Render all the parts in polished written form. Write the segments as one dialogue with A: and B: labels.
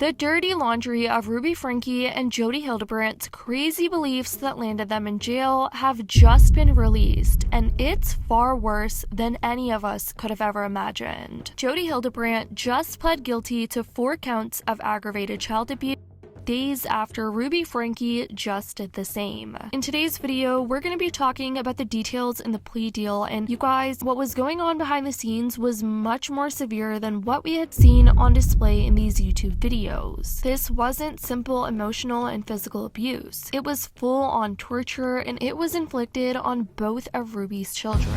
A: The dirty laundry of Ruby Franke and Jodi Hildebrandt's crazy beliefs that landed them in jail have just been released, and it's far worse than any of us could have ever imagined. Jodi Hildebrandt just pled guilty to 4 counts of aggravated child abuse days after Ruby Franke just did the same. In today's video, we're going to be talking about the details in the plea deal, and you guys, what was going on behind the scenes was much more severe than what we had seen on display in these YouTube videos. This wasn't simple emotional and physical abuse. It was full-on torture, and it was inflicted on both of Ruby's children.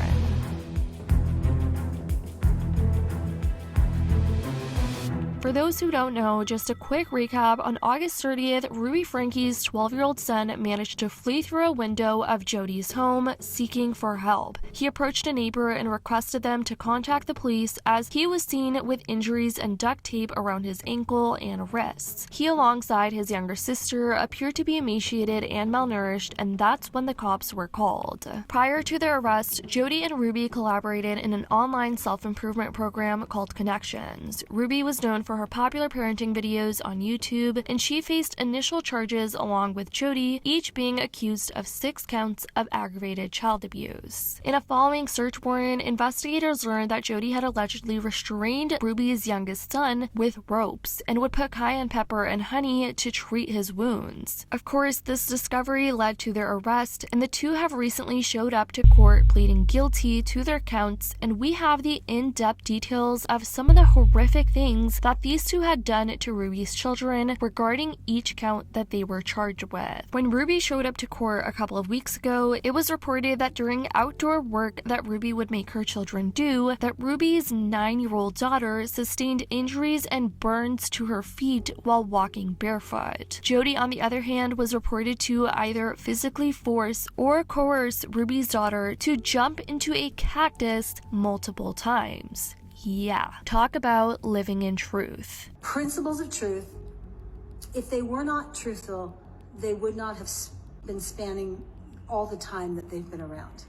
A: For those who don't know, just a quick recap, on August 30th, Ruby Franke's 12-year-old son managed to flee through a window of Jodi's home, seeking for help. He approached a neighbor and requested them to contact the police as he was seen with injuries and duct tape around his ankle and wrists. He, alongside his younger sister, appeared to be emaciated and malnourished, and that's when the cops were called. Prior to their arrest, Jodi and Ruby collaborated in an online self-improvement program called Connections. Ruby was known for her popular parenting videos on YouTube, and she faced initial charges along with Jodi, each being accused of 6 counts of aggravated child abuse. In a following search warrant, investigators learned that Jodi had allegedly restrained Ruby's youngest son with ropes and would put cayenne pepper and honey to treat his wounds. Of course, this discovery led to their arrest, and the two have recently showed up to court pleading guilty to their counts, and we have the in-depth details of some of the horrific things that these two had done to Ruby's children regarding each count that they were charged with. When Ruby showed up to court a couple of weeks ago, it was reported that during outdoor work that Ruby would make her children do, that Ruby's 9-year-old daughter sustained injuries and burns to her feet while walking barefoot. Jodi, on the other hand, was reported to either physically force or coerce Ruby's daughter to jump into a cactus multiple times. Yeah, talk about living in truth.
B: Principles of truth, if they were not truthful, they would not have been spanning all the time that they've been around.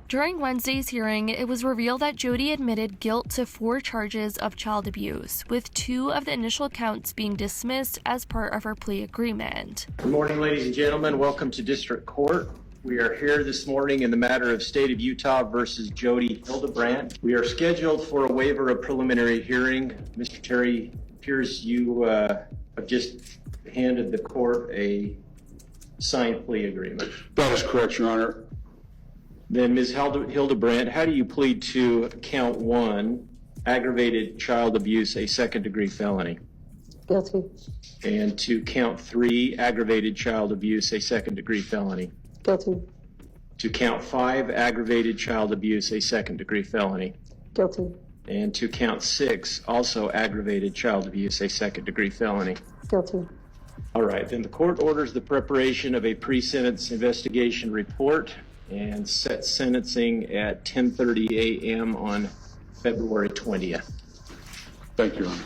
A: During Wednesday's hearing, it was revealed that Jodi admitted guilt to 4 charges of child abuse, with 2 of the initial counts being dismissed as part of her plea agreement.
C: Good morning, ladies and gentlemen. Welcome to District Court. We are here this morning in the matter of State of Utah versus Jodi Hildebrandt. We are scheduled for a waiver of preliminary hearing. Mr. Terry, appears you have just handed the court a signed plea agreement.
D: That is correct, Your Honor.
C: Then, Ms. Hildebrandt, how do you plead to count 1, aggravated child abuse, a second-degree felony?
B: Guilty.
C: And to count 3, aggravated child abuse, a second-degree felony?
B: Guilty.
C: To count 5, aggravated child abuse, a second-degree felony?
B: Guilty.
C: And to count 6, also aggravated child abuse, a second-degree felony?
B: Guilty.
C: All right, then the court orders the preparation of a pre-sentence investigation report and sets sentencing at 10:30 a.m. on February 20th.
D: Thank you, Your Honor.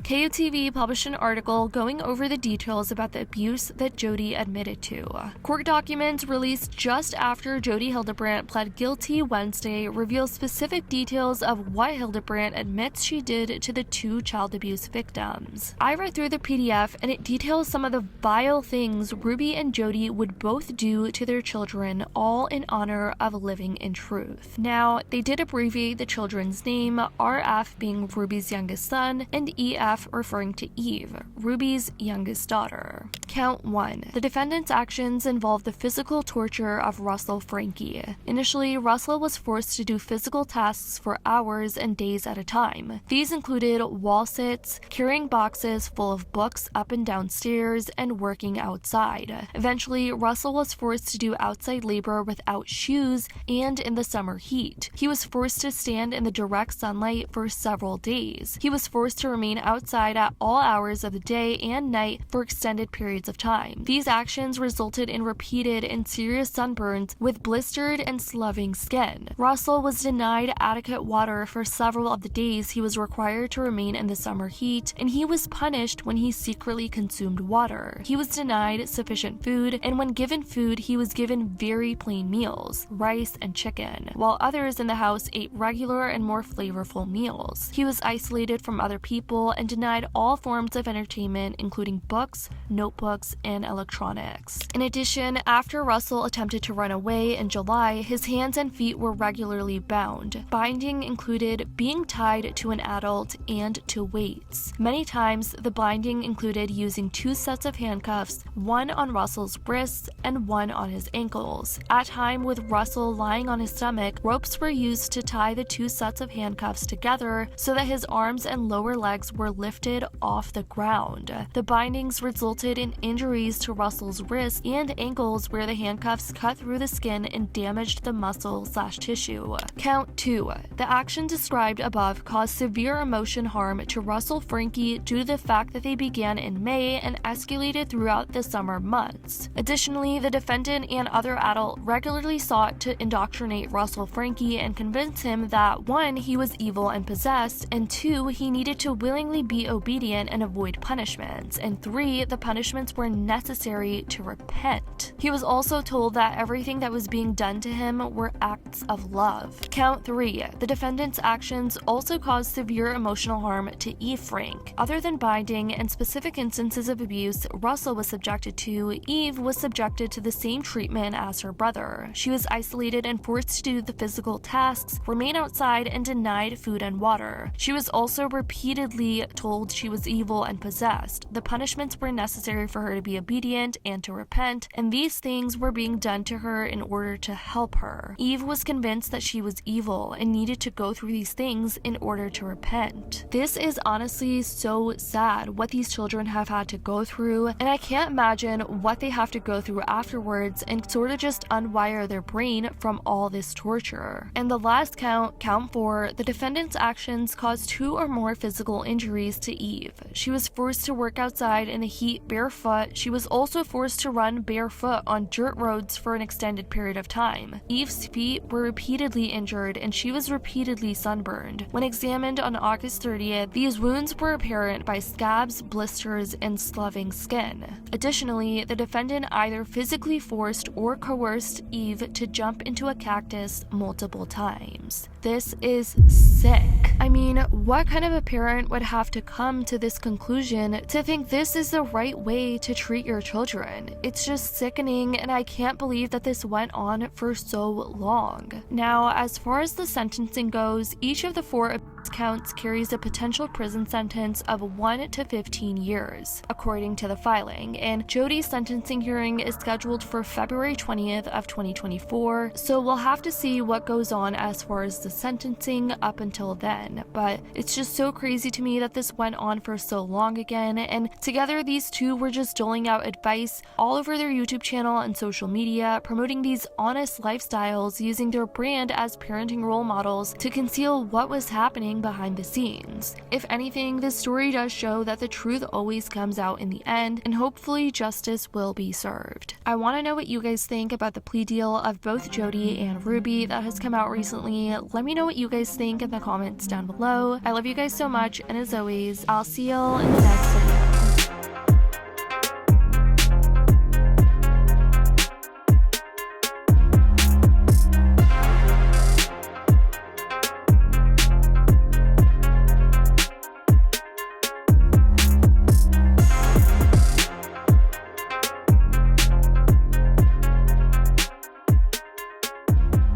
A: KUTV published an article going over the details about the abuse that Jodi admitted to. Court documents released just after Jodi Hildebrandt pled guilty Wednesday reveal specific details of what Hildebrandt admits she did to the 2 child abuse victims. I read through the PDF, and it details some of the vile things Ruby and Jodi would both do to their children, all in honor of living in truth. Now, they did abbreviate the children's name, RF being Ruby's youngest son, and EF referring to Eve, Ruby's youngest daughter. Count 1. The defendant's actions involved the physical torture of Russell Franke. Initially, Russell was forced to do physical tasks for hours and days at a time. These included wall sits, carrying boxes full of books up and down stairs, and working outside. Eventually, Russell was forced to do outside labor without shoes and in the summer heat. He was forced to stand in the direct sunlight for several days. He was forced to remain outside outside at all hours of the day and night for extended periods of time. These actions resulted in repeated and serious sunburns with blistered and sloughing skin. Russell was denied adequate water for several of the days he was required to remain in the summer heat, and he was punished when he secretly consumed water. He was denied sufficient food, and when given food, he was given very plain meals, rice and chicken, while others in the house ate regular and more flavorful meals. He was isolated from other people and denied all forms of entertainment, including books, notebooks, and electronics. In addition, after Russell attempted to run away in July, his hands and feet were regularly bound. Binding included being tied to an adult and to weights. Many times, the binding included using 2 sets of handcuffs, one on Russell's wrists and one on his ankles. At time, with Russell lying on his stomach, ropes were used to tie the 2 sets of handcuffs together so that his arms and lower legs were lifted off the ground. The bindings resulted in injuries to Russell's wrists and ankles where the handcuffs cut through the skin and damaged the muscle/tissue. Count 2. The action described above caused severe emotion harm to Russell Franke due to the fact that they began in May and escalated throughout the summer months. Additionally, the defendant and other adult regularly sought to indoctrinate Russell Franke and convince him that 1. He was evil and possessed, and 2. He needed to willingly be obedient and avoid punishments, and 3. The punishments were necessary to repent. He was also told that everything that was being done to him were acts of love. Count 3. The defendant's actions also caused severe emotional harm to Eve Franke. Other than binding and specific instances of abuse Russell was subjected to, Eve was subjected to the same treatment as her brother. She was isolated and forced to do the physical tasks, remain outside, and denied food and water. She was also repeatedly told she was evil and possessed. The punishments were necessary for her to be obedient and to repent, and these things were being done to her in order to help her. Eve was convinced that she was evil and needed to go through these things in order to repent. This is honestly so sad what these children have had to go through, and I can't imagine what they have to go through afterwards and sort of just unwire their brain from all this torture. And the last count, count 4, the defendant's actions caused 2 or more physical injuries to Eve. She was forced to work outside in the heat barefoot. She was also forced to run barefoot on dirt roads for an extended period of time. Eve's feet were repeatedly injured and she was repeatedly sunburned. When examined on August 30th, these wounds were apparent by scabs, blisters, and sloughing skin. Additionally, the defendant either physically forced or coerced Eve to jump into a cactus multiple times. This is sick. I mean, what kind of a parent would have to come to this conclusion to think this is the right way to treat your children? It's just sickening, and I can't believe that this went on for so long. Now, as far as the sentencing goes, each of the 4 counts carries a potential prison sentence of 1 to 15 years, according to the filing, and Jodi's sentencing hearing is scheduled for February 20th of 2024, so we'll have to see what goes on as far as the sentencing up until then. But it's just so crazy to me that this went on for so long again, and together these two were just doling out advice all over their YouTube channel and social media, promoting these honest lifestyles, using their brand as parenting role models to conceal what was happening behind the scenes. If anything, this story does show that the truth always comes out in the end, and hopefully justice will be served. I want to know what you guys think about the plea deal of both Jodi and Ruby that has come out recently. Let me know what you guys think in the comments down below. I love you guys so much, and as always, I'll see y'all in the next video.